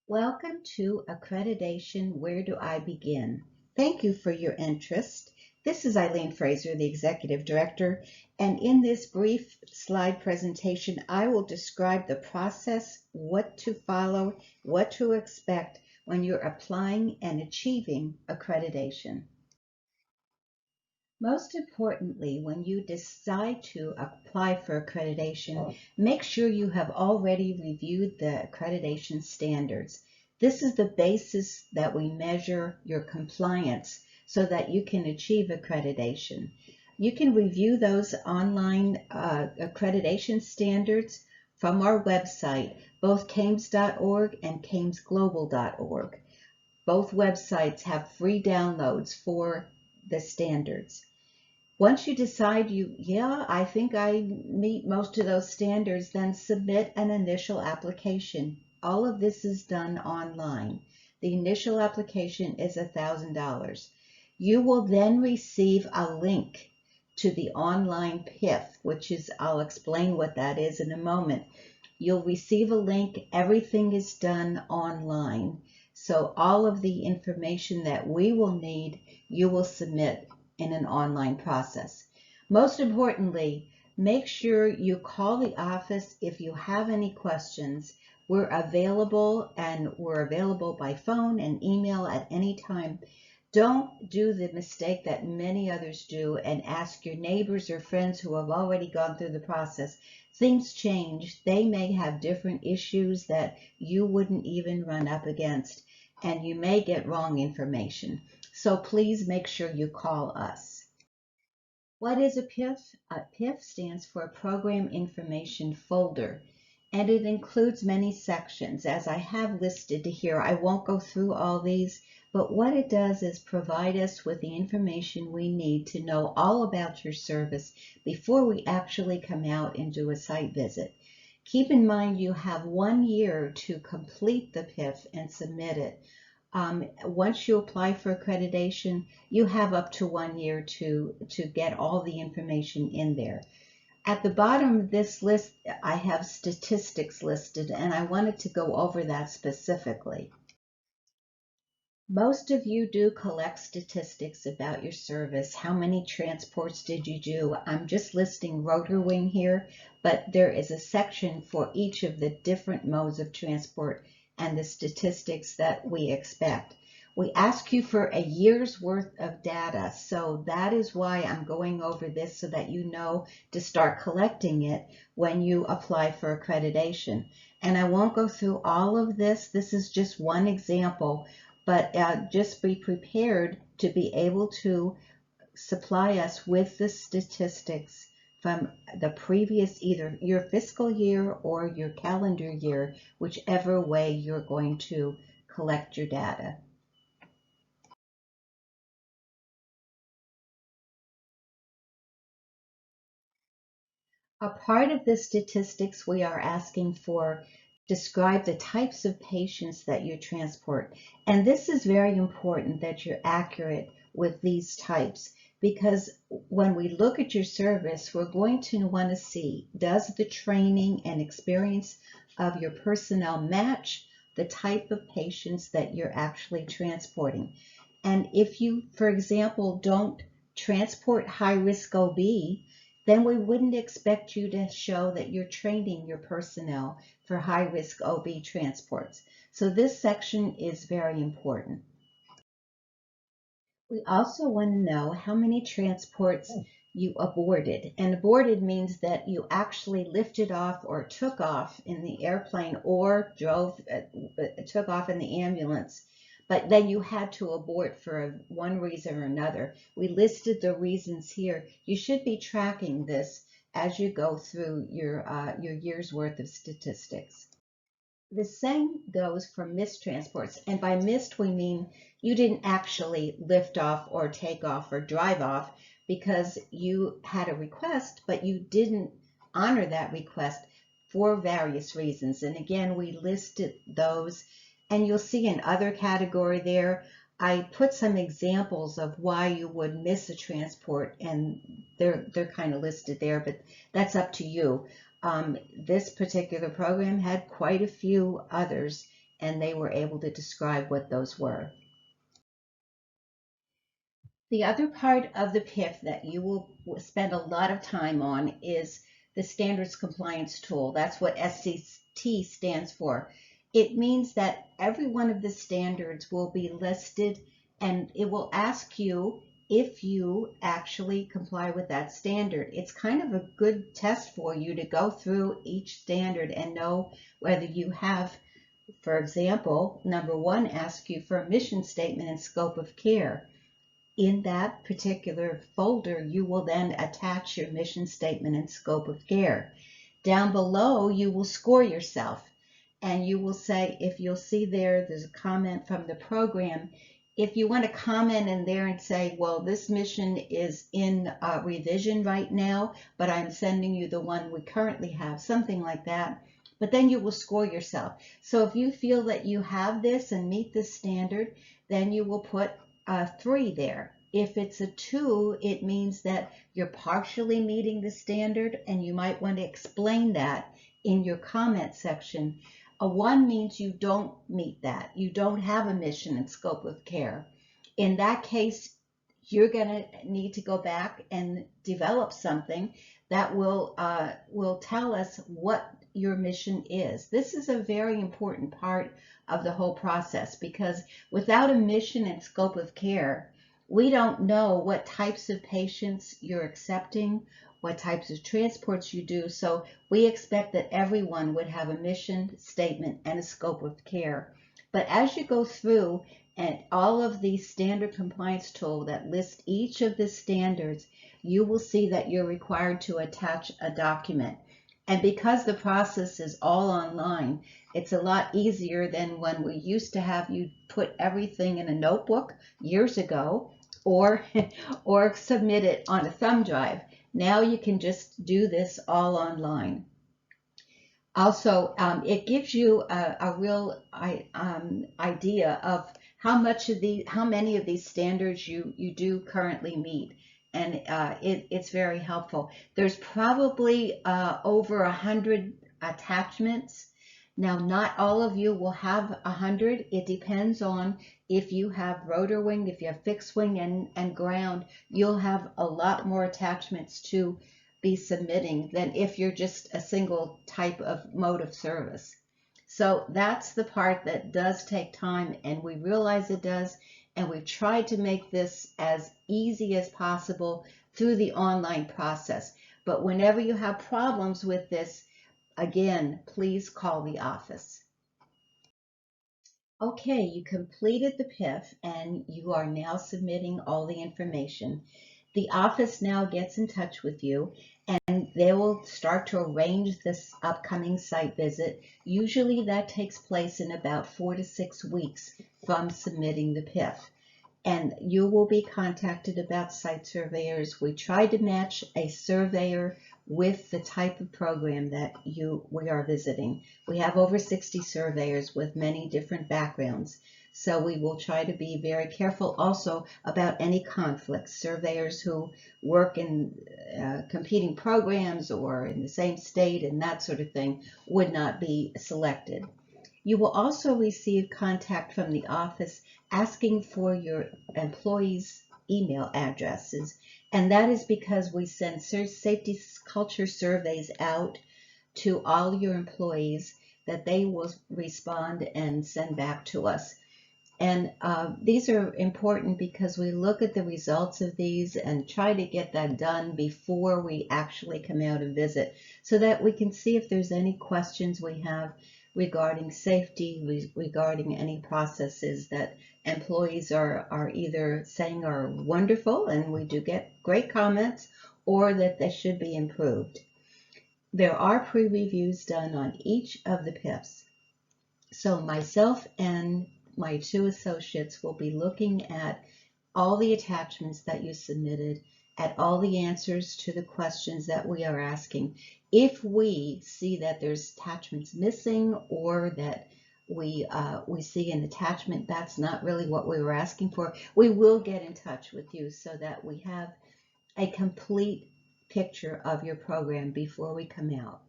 Welcome to Accreditation. Where do I begin? Thank you for your interest. This is Eileen Fraser, the Executive Director, and in this brief slide presentation, I will describe the process, what to follow, what to expect when you're applying and achieving accreditation. Most importantly, when you decide to apply for accreditation, make sure you have already reviewed the accreditation standards. This is the basis that we measure your compliance so that you can achieve accreditation. You can review those online accreditation standards from our website, both CAMES.org and CAMESglobal.org. Both websites have free downloads for the standards. Once you decide I think I meet most of those standards, then submit an initial application. All of this is done online. The initial application is $1,000. You will then receive a link to the online PIF, which is, I'll explain what that is in a moment. You'll receive a link. Everything is done online. So all of the information that we will need, you will submit in an online process. Most importantly, make sure you call the office if you have any questions. We're available, and we're available by phone and email at any time. Don't do the mistake that many others do and ask your neighbors or friends who have already gone through the process. Things change. They may have different issues that you wouldn't even run up against, and you may get wrong information. So please make sure you call us. What is a PIF? A PIF stands for Program Information Folder, and it includes many sections, as I have listed here. I won't go through all these, but what it does is provide us with the information we need to know all about your service before we actually come out and do a site visit. Keep in mind you have 1 year to complete the PIF and submit it. Once you apply for accreditation, you have up to 1 year to get all the information in there. At the bottom of this list, I have statistics listed, and I wanted to go over that specifically. Most of you do collect statistics about your service. How many transports did you do? I'm just listing rotor wing here, but there is a section for each of the different modes of transport and the statistics that we expect. We ask you for a year's worth of data, so that is why I'm going over this so that you know to start collecting it when you apply for accreditation. And I won't go through all of this. This is just one example, but just be prepared to be able to supply us with the statistics from the previous, either your fiscal year or your calendar year, whichever way you're going to collect your data. A part of the statistics we are asking for describe the types of patients that you transport. And this is very important that you're accurate with these types, because when we look at your service, we're going to want to see, does the training and experience of your personnel match the type of patients that you're actually transporting? And if you, for example, don't transport high-risk OB, then we wouldn't expect you to show that you're training your personnel for high-risk OB transports. So this section is very important. We also want to know how many transports you aborted. And aborted means that you actually lifted off or took off in the airplane or took off in the ambulance, but then you had to abort for one reason or another. We listed the reasons here. You should be tracking this as you go through your year's worth of statistics. The same goes for missed transports, and by missed we mean you didn't actually lift off or take off or drive off because you had a request, but you didn't honor that request for various reasons. And again, we listed those, and you'll see in other category there, I put some examples of why you would miss a transport, and they're kind of listed there, but that's up to you. This particular program had quite a few others, and they were able to describe what those were. The other part of the PIF that you will spend a lot of time on is the Standards Compliance Tool. That's what SCT stands for. It means that every one of the standards will be listed, and it will ask you if you actually comply with that standard. It's kind of a good test for you to go through each standard and know whether you have. For example, number 1 asks you for a mission statement and scope of care. In that particular folder, you will then attach your mission statement and scope of care. Down below, you will score yourself, and you will say, if you'll see there's a comment from the program. If you want to comment in there and say, well, this mission is in revision right now, but I'm sending you the one we currently have, something like that. But then you will score yourself. So if you feel that you have this and meet this standard, then you will put 3 there. If it's a 2, it means that you're partially meeting the standard, and you might want to explain that in your comment section. A 1 means you don't meet that. You don't have a mission and scope of care. In that case, you're going to need to go back and develop something that will tell us what your mission is. This is a very important part of the whole process, because without a mission and scope of care, we don't know what types of patients you're accepting, what types of transports you do. So we expect that everyone would have a mission statement and a scope of care. But as you go through and all of the standard compliance tool that lists each of the standards, you will see that you're required to attach a document. And because the process is all online, it's a lot easier than when we used to have you put everything in a notebook years ago, or submit it on a thumb drive. Now you can just do this all online. Also, it gives you a real idea of how many of these standards you do currently meet. And it's very helpful. There's probably over 100 attachments. Now, not all of you will have 100. It depends on if you have rotor wing, if you have fixed wing and ground, you'll have a lot more attachments to be submitting than if you're just a single type of mode of service. So that's the part that does take time, and we realize it does. And we've tried to make this as easy as possible through the online process. But whenever you have problems with this, again, please call the office. Okay, you completed the PIF and you are now submitting all the information. The office now gets in touch with you, and they will start to arrange this upcoming site visit. Usually that takes place in about 4 to 6 weeks from submitting the PIF. And you will be contacted about site surveyors. We try to match a surveyor with the type of program that we are visiting. We have over 60 surveyors with many different backgrounds. So we will try to be very careful also about any conflicts. Surveyors who work in competing programs or in the same state and that sort of thing would not be selected. You will also receive contact from the office asking for your employees' email addresses, and that is because we send safety culture surveys out to all your employees that they will respond and send back to us. And these are important because we look at the results of these and try to get that done before we actually come out and visit, so that we can see if there's any questions we have regarding safety, regarding any processes that employees are either saying are wonderful, and we do get great comments, or that they should be improved. There are pre-reviews done on each of the PIFs. So myself and my 2 associates will be looking at all the attachments that you submitted, at all the answers to the questions that we are asking. If we see that there's attachments missing, or that we see an attachment that's not really what we were asking for, we will get in touch with you so that we have a complete picture of your program before we come out.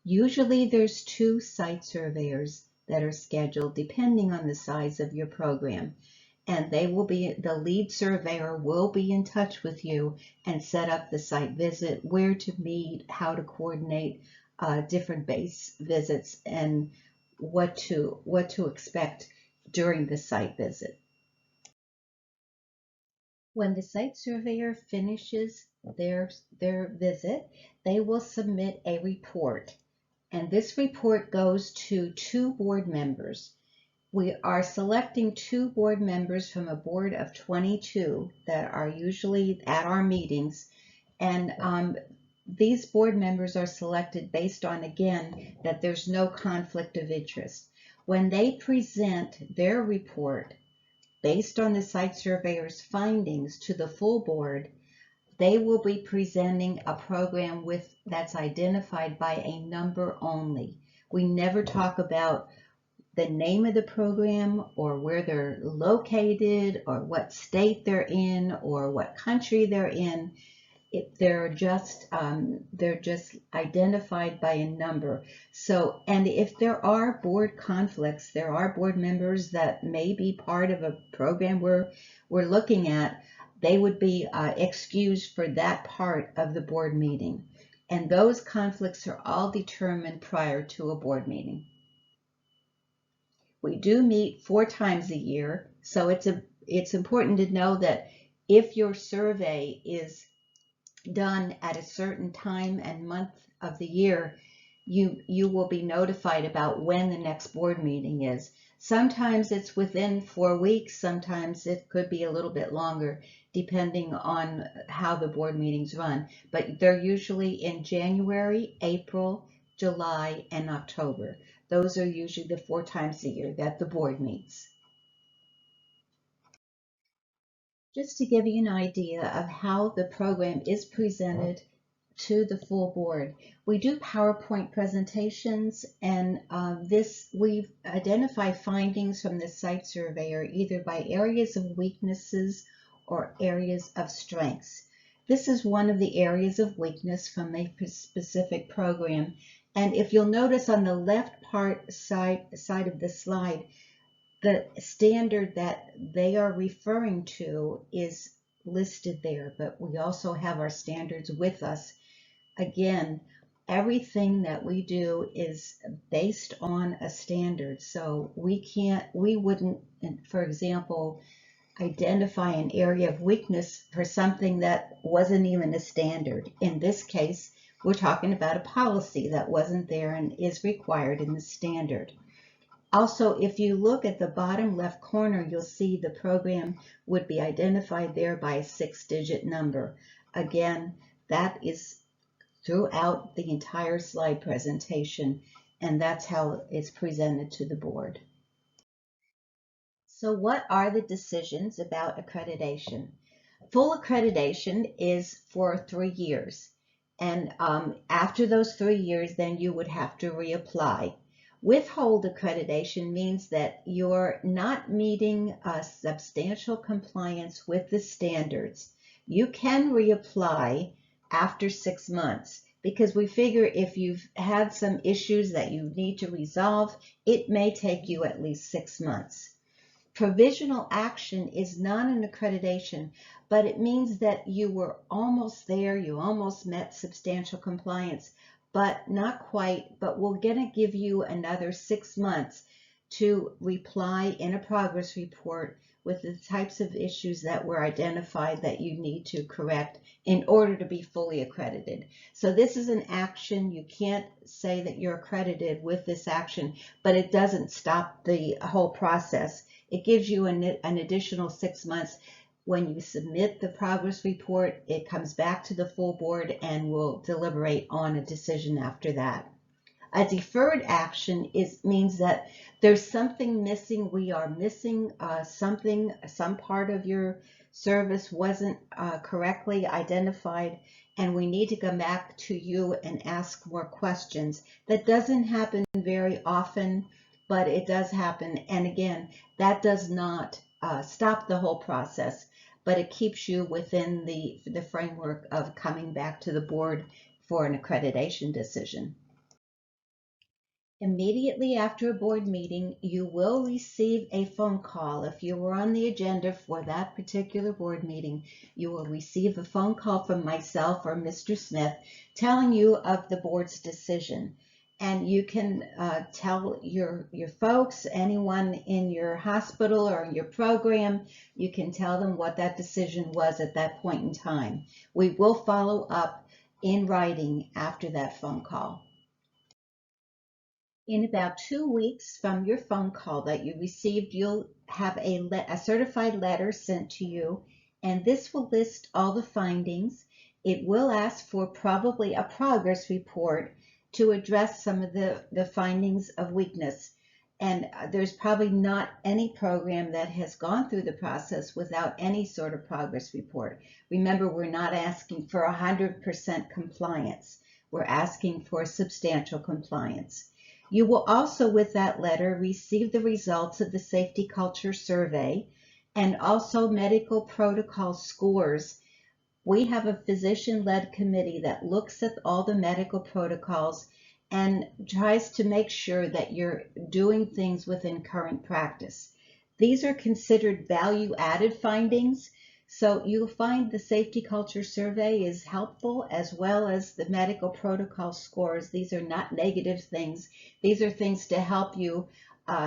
Usually there's 2 site surveyors that are scheduled depending on the size of your program. And the lead surveyor will be in touch with you and set up the site visit, where to meet, how to coordinate different base visits, and what to expect during the site visit. When the site surveyor finishes their visit, they will submit a report, and this report goes to 2 board members. We are selecting 2 board members from a board of 22 that are usually at our meetings, and these board members are selected based on, again, that there's no conflict of interest. When they present their report based on the site surveyor's findings to the full board, they will be presenting a program that's identified by a number only. We never talk about the name of the program or where they're located or what state they're in or what country they're in. They're just identified by a number. So, and if there are board conflicts, there are board members that may be part of a program we're looking at, they would be excused for that part of the board meeting. And those conflicts are all determined prior to a board meeting. We do meet 4 times a year, so it's important to know that if your survey is done at a certain time and month of the year, you will be notified about when the next board meeting is. Sometimes it's within 4 weeks, sometimes it could be a little bit longer, depending on how the board meetings run. But they're usually in January, April, July, and October. Those are usually the 4 times a year that the board meets. Just to give you an idea of how the program is presented to the full board, we do PowerPoint presentations, and we identify findings from the site surveyor either by areas of weaknesses or areas of strengths. This is one of the areas of weakness from a specific program, and if you'll notice on the left side of the slide, the standard that they are referring to is listed there, but we also have our standards with us. Again, everything that we do is based on a standard, so we wouldn't, for example, identify an area of weakness for something that wasn't even a standard. In this case, we're talking about a policy that wasn't there and is required in the standard. Also, if you look at the bottom left corner, you'll see the program would be identified there by a 6-digit number. Again, that is throughout the entire slide presentation, and that's how it's presented to the board. So what are the decisions about accreditation? Full accreditation is for 3 years, and after those 3 years, then you would have to reapply. Withhold accreditation means that you're not meeting substantial compliance with the standards. You can reapply after 6 months, because we figure if you've had some issues that you need to resolve, it may take you at least 6 months. Provisional action is not an accreditation, but it means that you were almost there, you almost met substantial compliance, but not quite, but we're going to give you another 6 months to reply in a progress report with the types of issues that were identified that you need to correct in order to be fully accredited. So this is an action. You can't say that you're accredited with this action, but it doesn't stop the whole process. It gives you an additional 6 months. When you submit the progress report, it comes back to the full board and we'll deliberate on a decision after that. A deferred action means that there's something missing. We are missing some part of your service wasn't correctly identified, and we need to come back to you and ask more questions. That doesn't happen very often, but it does happen. And again, that does not stop the whole process, but it keeps you within the framework of coming back to the board for an accreditation decision. Immediately after a board meeting, you will receive a phone call. If you were on the agenda for that particular board meeting, you will receive a phone call from myself or Mr. Smith telling you of the board's decision. And you can tell your folks, anyone in your hospital or your program, you can tell them what that decision was at that point in time. We will follow up in writing after that phone call. In about 2 weeks from your phone call that you received, you'll have a certified letter sent to you, and this will list all the findings. It will ask for probably a progress report to address some of the findings of weakness. And there's probably not any program that has gone through the process without any sort of progress report. Remember, we're not asking for 100% compliance. We're asking for substantial compliance. You will also, with that letter, receive the results of the safety culture survey and also medical protocol scores. We have a physician-led committee that looks at all the medical protocols and tries to make sure that you're doing things within current practice. These are considered value-added findings, so you'll find the safety culture survey is helpful, as well as the medical protocol scores. These are not negative things. These are things to help you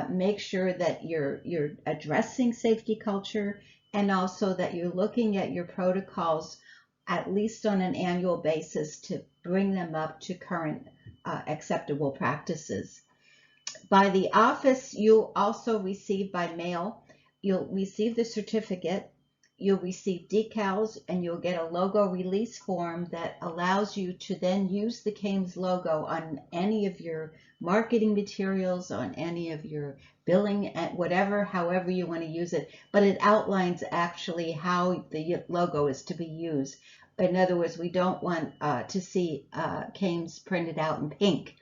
make sure that you're addressing safety culture, and also that you're looking at your protocols at least on an annual basis to bring them up to current acceptable practices. By the office, you'll also receive by mail, you'll receive the certificate, you'll receive decals, and you'll get a logo release form that allows you to then use the CAMES logo on any of your marketing materials, on any of your billing, whatever, however you want to use it. But it outlines actually how the logo is to be used. In other words, we don't want to see CAMES printed out in pink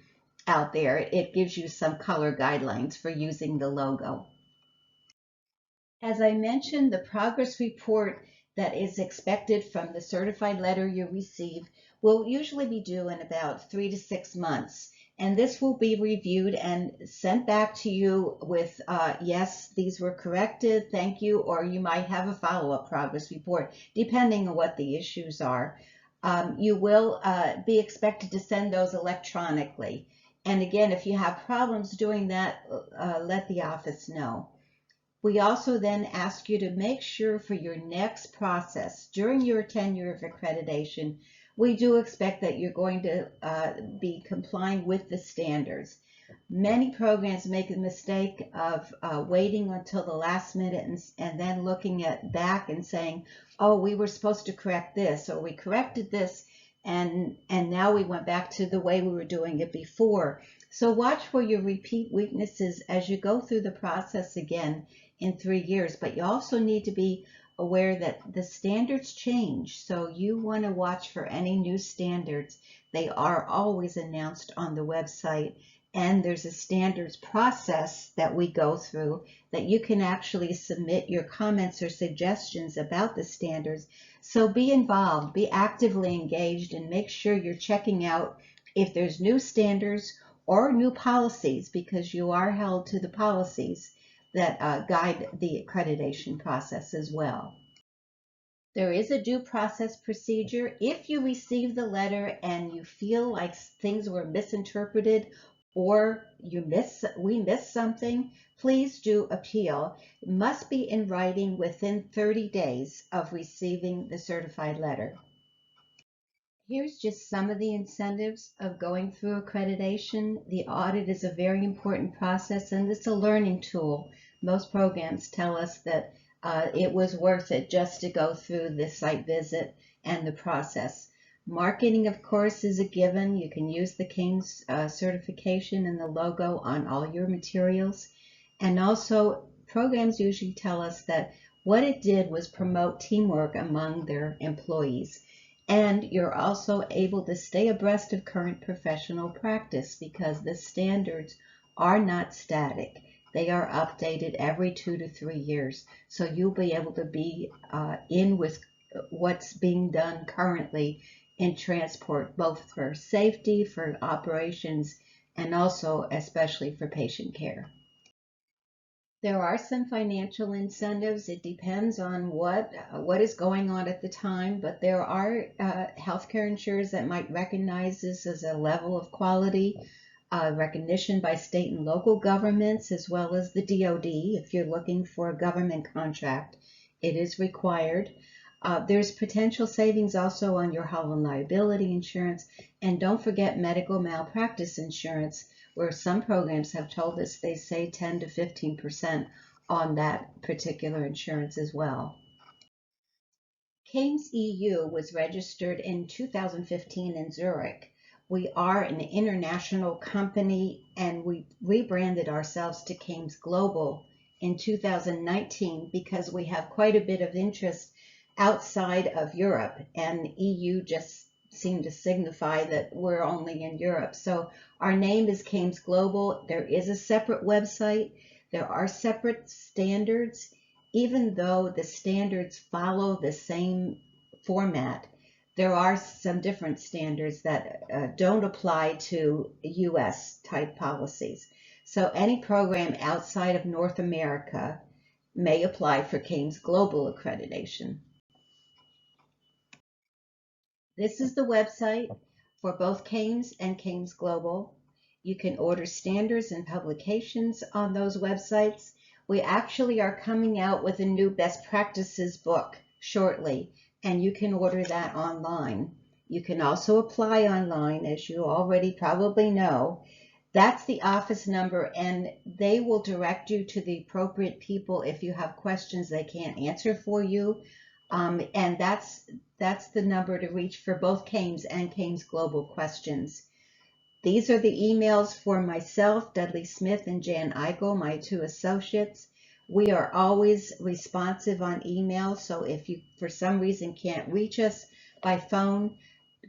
out there. It gives you some color guidelines for using the logo. As I mentioned, the progress report that is expected from the certified letter you receive will usually be due in about 3 to 6 months. And this will be reviewed and sent back to you with, yes, these were corrected, thank you, or you might have a follow-up progress report, depending on what the issues are. You will be expected to send those electronically. And again, if you have problems doing that, let the office know. We also then ask you to make sure for your next process, during your tenure of accreditation, we do expect that you're going to be complying with the standards. Many programs make the mistake of waiting until the last minute and then looking back and saying, oh, we were supposed to correct this, or we corrected this, and now we went back to the way we were doing it before. So watch for your repeat weaknesses as you go through the process again in 3 years, but you also need to be aware that the standards change, so you want to watch for any new standards. They are always announced on the website, and there's a standards process that we go through that you can actually submit your comments or suggestions about the standards. So be involved, be actively engaged, and make sure you're checking out if there's new standards or new policies, because you are held to the policies that guide the accreditation process as well. There is a due process procedure. If you receive the letter and you feel like things were misinterpreted or we missed something, please do appeal. It must be in writing within 30 days of receiving the certified letter. Here's just some of the incentives of going through accreditation. The audit is a very important process, and it's a learning tool. Most programs tell us that it was worth it just to go through the site visit and the process. Marketing, of course, is a given. You can use the CAMES certification and the logo on all your materials. And also, programs usually tell us that what it did was promote teamwork among their employees. And you're also able to stay abreast of current professional practice because the standards are not static. They are updated every 2 to 3 years. So you'll be able to be in with what's being done currently in transport, both for safety, for operations, and also especially for patient care. There are some financial incentives. It depends on what is going on at the time, but there are healthcare insurers that might recognize this as a level of quality, recognition by state and local governments, as well as the DoD. If you're looking for a government contract, it is required. There's potential savings also on your hull and liability insurance, and don't forget medical malpractice insurance, where some programs have told us they save 10 to 15% on that particular insurance as well. CAMES EU was registered in 2015 in Zurich. We are an international company, and we rebranded ourselves to CAMES Global in 2019 because we have quite a bit of interest outside of Europe, and EU just seemed to signify that we're only in Europe. So our name is CAMES Global. There is a separate website. There are separate standards. Even though the standards follow the same format, there are some different standards that don't apply to US type policies. So any program outside of North America may apply for CAMES Global accreditation. This is the website for both CAMES and CAMES Global. You can order standards and publications on those websites. We actually are coming out with a new best practices book shortly, and you can order that online. You can also apply online, as you already probably know. That's the office number, and they will direct you to the appropriate people if you have questions they can't answer for you. And that's the number to reach for both CAMES and CAMES Global questions. These are the emails for myself, Dudley Smith, and Jan Eichel, my two associates. We are always responsive on email, so if you for some reason can't reach us by phone,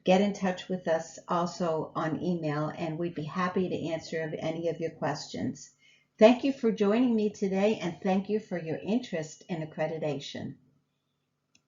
get in touch with us also on email, and we'd be happy to answer any of your questions. Thank you for joining me today, and thank you for your interest in accreditation.